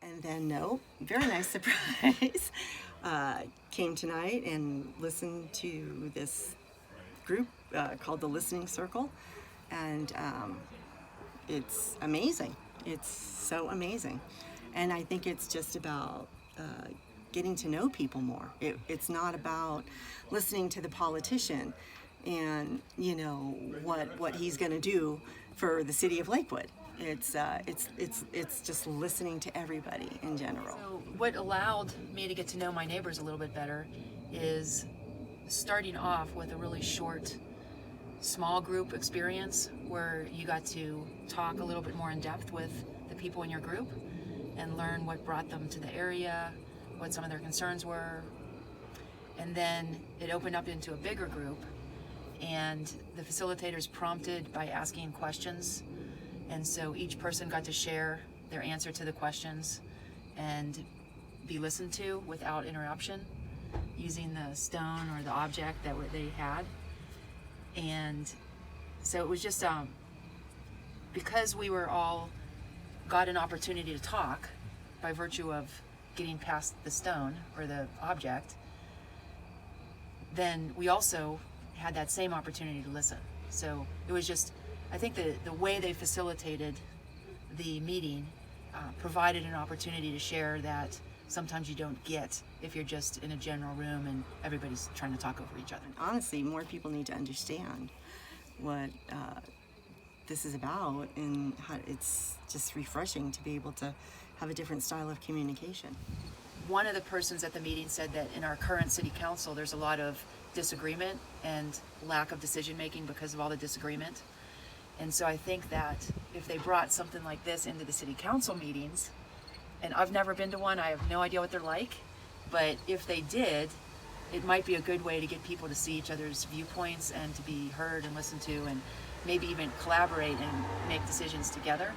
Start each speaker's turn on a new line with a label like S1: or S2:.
S1: And then, no, very nice surprise. Came tonight and listened to this group called the Listening Circle. And it's amazing. It's so amazing. And I think it's just about getting to know people more. It's not about listening to the politician and what he's going to do for the city of Lakewood. It's just listening to everybody in general.
S2: So what allowed me to get to know my neighbors a little bit better is starting off with a really short, small group experience where you got to talk a little bit more in depth with the people in your group and learn what brought them to the area, what some of their concerns were. And then it opened up into a bigger group, and the facilitators prompted by asking questions. And so each person got to share their answer to the questions and be listened to without interruption using the stone or the object that they had. And so it was just because we were all got an opportunity to talk by virtue of getting past the stone or the object, then we also had that same opportunity to listen. So it was just, I think the way they facilitated the meeting provided an opportunity to share that sometimes you don't get if you're just in a general room and everybody's trying to talk over each other.
S1: Honestly, more people need to understand what this is about, and how it's just refreshing to be able to have a different style of communication.
S2: One of the persons at the meeting said that in our current city council, there's a lot of disagreement and lack of decision making because of all the disagreement. And so I think that if they brought something like this into the city council meetings, and I've never been to one, I have no idea what they're like, but if they did, it might be a good way to get people to see each other's viewpoints and to be heard and listened to, and maybe even collaborate and make decisions together.